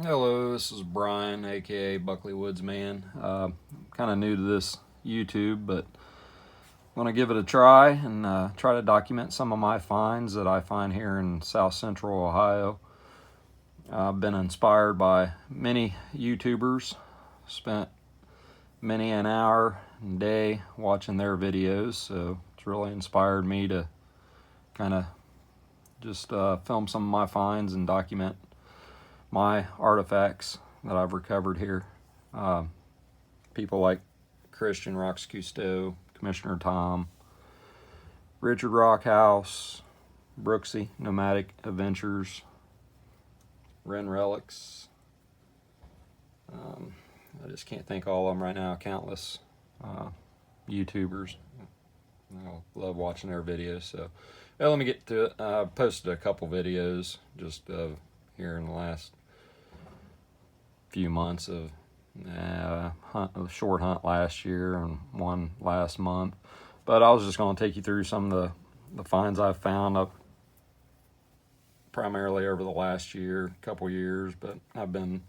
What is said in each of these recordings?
Hello, this is Brian, aka Buckley Woods Man. Kind of new to this YouTube, but I'm gonna give it a try and try to document some of my finds that I find here in South Central Ohio. I've been inspired by many YouTubers, spent many an hour and day watching their videos, so it's really inspired me to kind of just film some of my finds and document my artifacts that I've recovered here. People like Christian Rocks Cousteau, Commissioner Tom, Richard Rockhouse, Brooksy, Nomadic Adventures, Ren Relics. I just can't think of all of them right now. Countless YouTubers. I love watching their videos. So, well, let me get to it. I posted a couple videos just here in the last few months of a short hunt last year and one last month. But I was just going to take you through some of the finds I've found up primarily over the last year, couple years. But I've been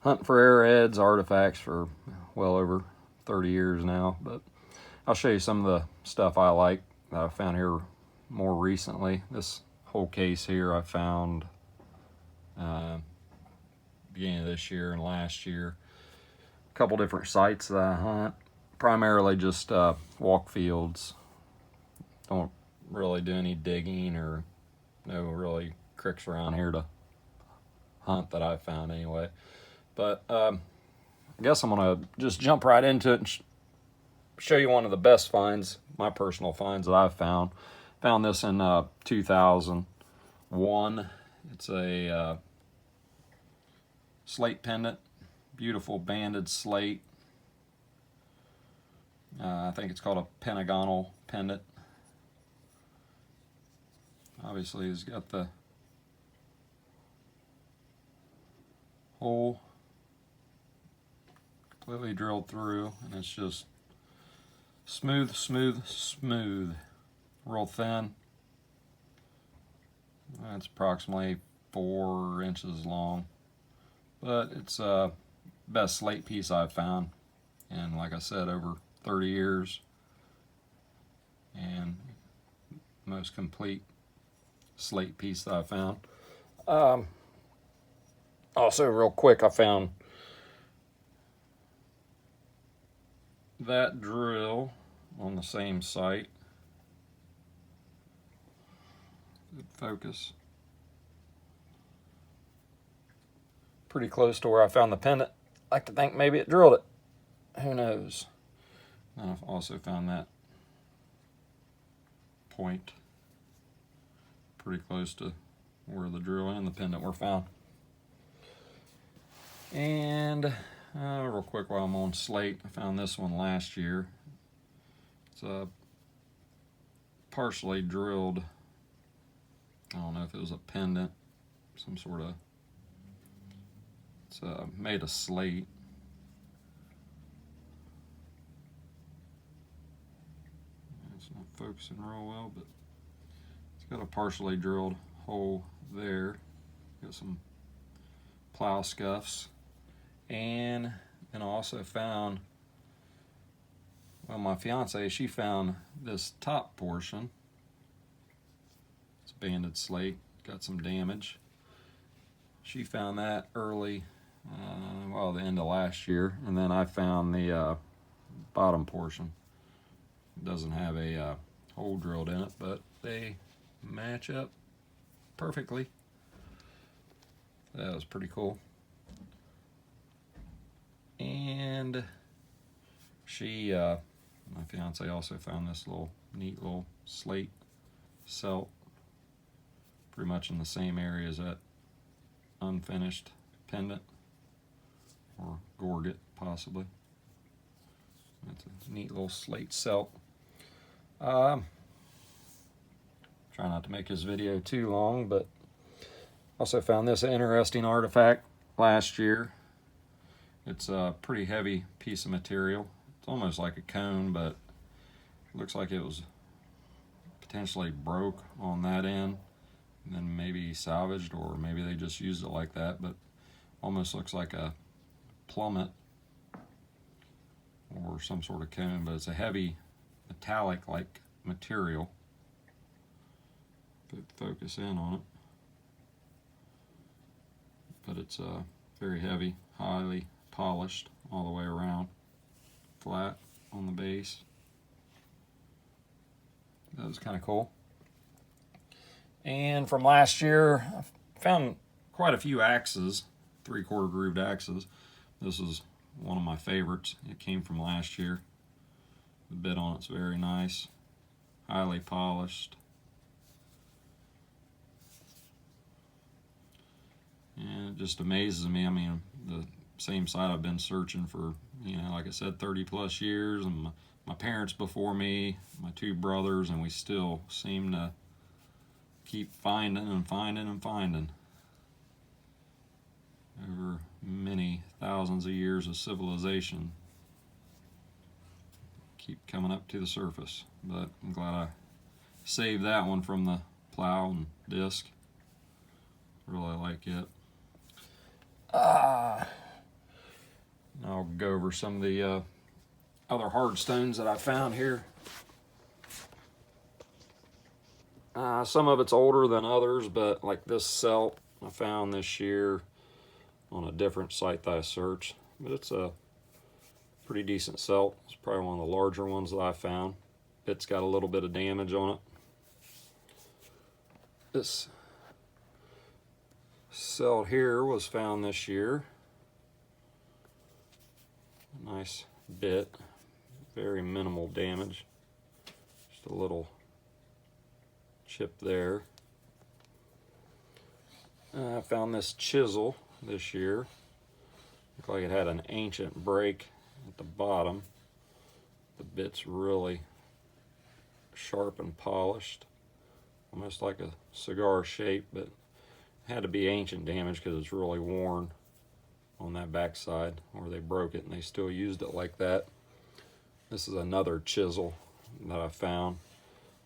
hunting for arrowheads, artifacts for well over 30 years now. But I'll show you some of the stuff I like that I found here more recently. This whole case here I found beginning of this year and last year. A couple different sites that I hunt, primarily just walk fields. Don't really do any digging or no really cricks around here to hunt that I've found anyway. But I guess I'm gonna just jump right into it and show you one of the best finds, my personal finds that I've found. Found this in 2001. It's a slate pendant, beautiful banded slate. I think it's called a pentagonal pendant. Obviously, it's got the hole completely drilled through, and it's just smooth, smooth, smooth, real thin. It's approximately 4 inches long. But it's the best slate piece I've found, and like I said, over 30 years, and most complete slate piece that I found. Also, real quick, I found that drill on the same site. Good focus. Pretty close to where I found the pendant. I like to think maybe it drilled it. Who knows? And I've also found that point pretty close to where the drill and the pendant were found. And real quick while I'm on slate, I found this one last year. It's a partially drilled, I don't know if it was a pendant, some sort of, it's made of slate. It's not focusing real well, but it's got a partially drilled hole there. Got some plow scuffs. And then I also found, well, my fiance, she found this top portion. It's banded slate, got some damage. She found that early, the end of last year, and then I found the bottom portion. It doesn't have a hole drilled in it, but they match up perfectly. That was pretty cool. And she, my fiance, also found this neat little slate celt, pretty much in the same area as that unfinished pendant, or gorget possibly. That's a neat little slate celt. Try not to make this video too long, but also found this interesting artifact last year. It's a pretty heavy piece of material. It's almost like a cone, but it looks like it was potentially broke on that end and then maybe salvaged, or maybe they just used it like that. But almost looks like a plummet or some sort of cone, but it's a heavy metallic like material. Focus in on it, but it's very heavy, highly polished all the way around, flat on the base. That was kind of cool. And from last year, I found quite a few axes, 3/4 grooved axes. This is one of my favorites. It came from last year. The bit on it's very nice, highly polished. And it just amazes me. I mean, the same site I've been searching for, like I said, 30 plus years, and my parents before me, my two brothers, and we still seem to keep finding and finding and finding. Over many thousands of years of civilization, keep coming up to the surface. But I'm glad I saved that one from the plow and disc. Really like it. I'll go over some of the other hard stones that I found here. Some of it's older than others, but like this celt I found this year on a different site that I searched. But it's a pretty decent celt. It's probably one of the larger ones that I found. It's got a little bit of damage on it. This celt here was found this year. A nice bit, very minimal damage. Just a little chip there. I found this chisel this year. Looked like it had an ancient break at the bottom. The bit's really sharp and polished, almost like a cigar shape, but it had to be ancient damage because it's really worn on that backside, or they broke it and they still used it like that. This is another chisel that I found.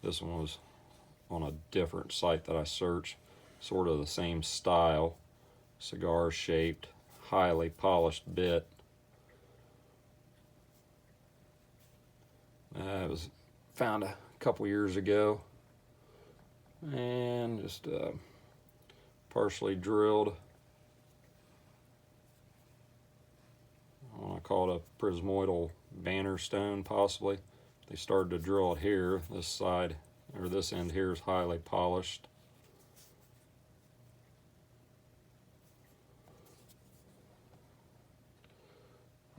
This one was on a different site that I searched, sort of the same style, cigar shaped, highly polished bit. It was found a couple years ago, and just partially drilled. I want to call it a prismoidal banner stone, possibly. They started to drill it here. This side, or this end here, is highly polished.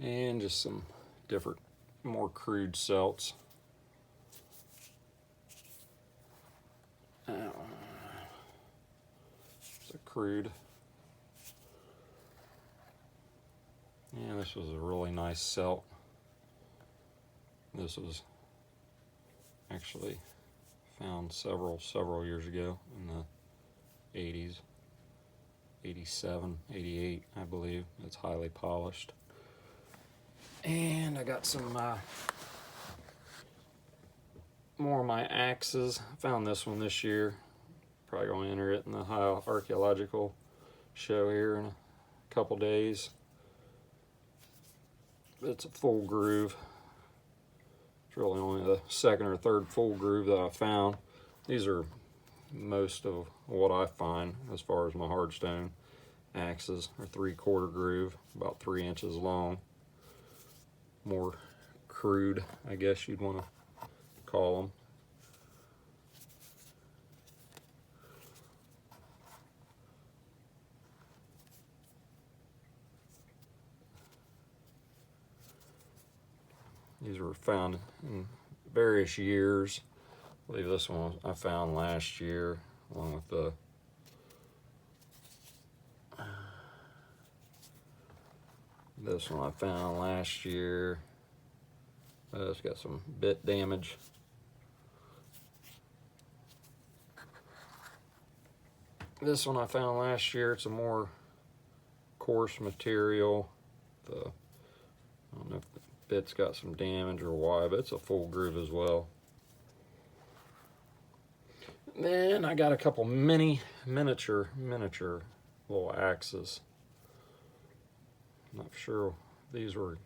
And just some different, more crude celts. It's a crude. And this was a really nice celt. This was actually found several years ago in the 80s, 87, 88, I believe. It's highly polished. And I got some more of my axes. I found this one this year. Probably going to enter it in the Ohio Archaeological Show here in a couple days. It's a full groove. It's really only the second or third full groove that I found. These are most of what I find as far as my hardstone axes are 3/4 groove, about 3 inches long. More crude, I guess you'd want to call them. These were found in various years. I believe this one I found last year, along with the this one I found last year. It's got some bit damage. This one I found last year. It's a more coarse material. I don't know if the bit's got some damage or why, but it's a full groove as well. Then I got a couple miniature little axes. Not sure if these were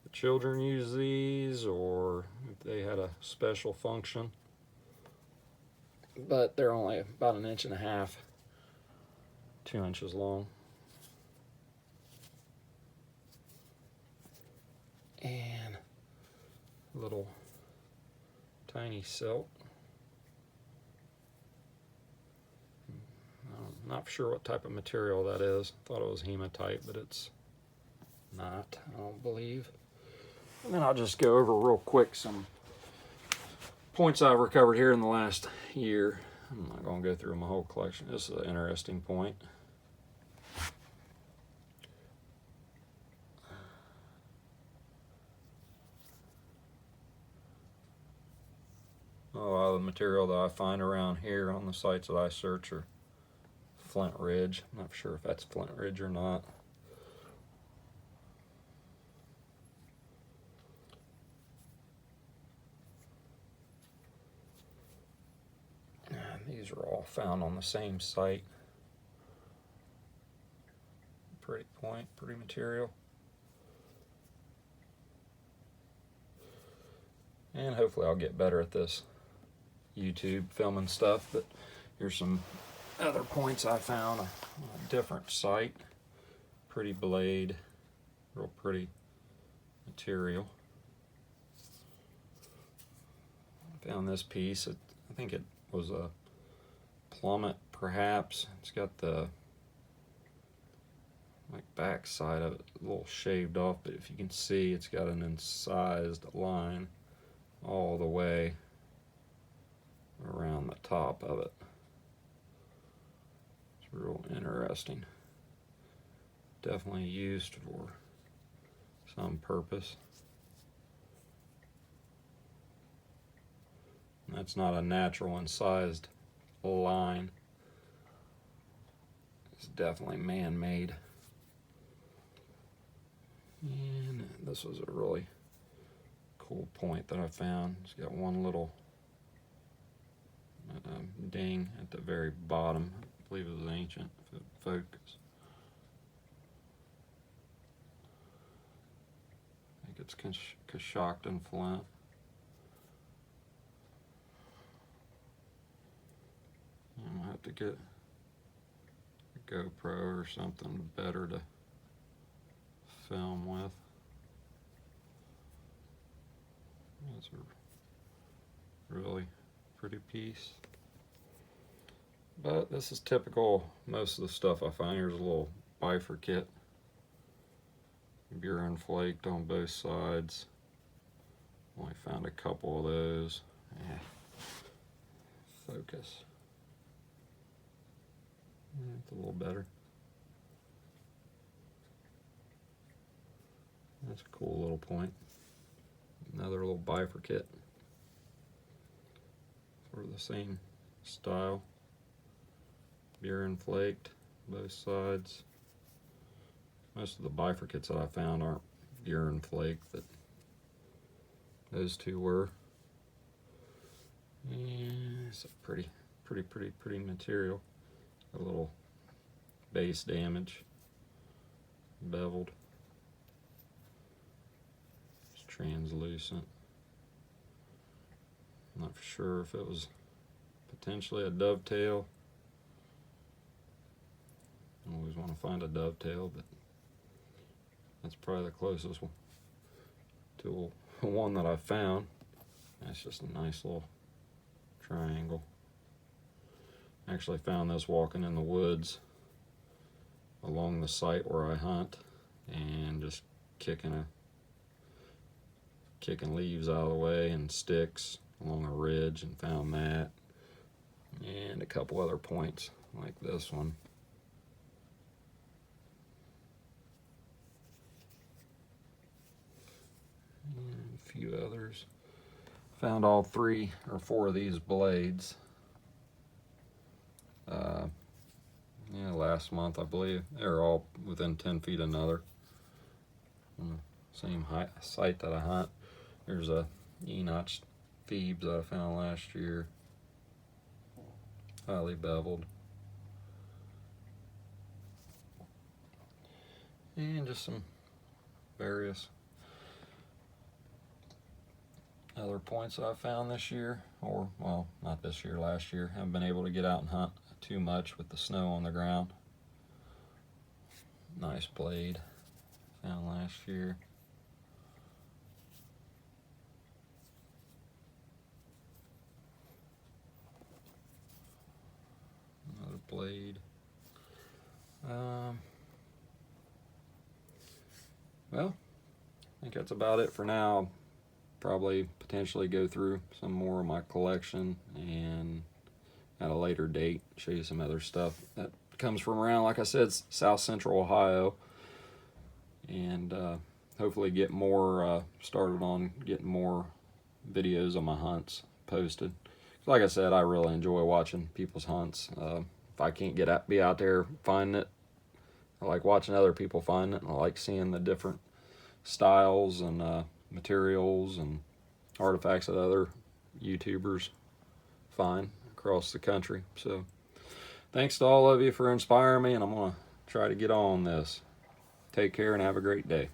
the children use these or if they had a special function. But they're only about 1.5 inches, 2 inches long. And little tiny silk. I'm not sure what type of material that is. Thought it was hematite, but it's not, I don't believe. And then I'll just go over real quick some points I've recovered here in the last year. I'm not going to go through my whole collection. This is an interesting point. A lot of the material that I find around here on the sites that I search are Flint Ridge. I'm not sure if that's Flint Ridge or not. These are all found on the same site. Pretty point, pretty material. And hopefully I'll get better at this YouTube filming stuff, but here's some other points I found on a different site. Pretty blade, real pretty material. Found this piece. I think it was a plummet, perhaps. It's got the back side of it a little shaved off, but if you can see, it's got an incised line all the way around the top of it. It's real interesting. Definitely used for some purpose. And that's not a natural incised line. It's definitely man-made. And this was a really cool point that I found. It's got one little ding at the very bottom. I believe it was ancient, if it focus. I think it's Coshocton flint. I'm gonna have to get a GoPro or something better to film with. That's a really pretty piece. But this is typical. Most of the stuff I find here is a little bifurcate. Burin flaked on both sides. Only found a couple of those. Yeah. Focus. It's a little better. That's a cool little point. Another little bifurcate for the same style. Burin flaked, both sides. Most of the bifurcates that I found aren't burin flaked, but those two were. And it's a pretty material. A little base damage, beveled. It's translucent. I'm not sure if it was potentially a dovetail. I always want to find a dovetail, but that's probably the closest one to one that I found. That's just a nice little triangle. I actually found this walking in the woods along the site where I hunt, and just kicking leaves out of the way and sticks along a ridge, and found that, and a couple other points like this one. And a few others. Found all 3 or 4 of these blades. Last month, I believe. They're all within 10 feet of another. On the same site that I hunt. There's a Enoch Thebes that I found last year. Highly beveled. and just some various other points I found this year, or well, not this year, last year. Haven't been able to get out and hunt too much with the snow on the ground. Nice blade found last year. Another blade. Well, I think that's about it for now. Probably potentially go through some more of my collection and at a later date show you some other stuff that comes from around, like I said, South Central Ohio, and hopefully get more started on getting more videos on my hunts posted. Like I said, I really enjoy watching people's hunts. If I can't be out there finding it, I like watching other people find it, and I like seeing the different styles and materials and artifacts that other YouTubers find across the country. So thanks to all of you for inspiring me, and I'm going to try to get on this. Take care and have a great day.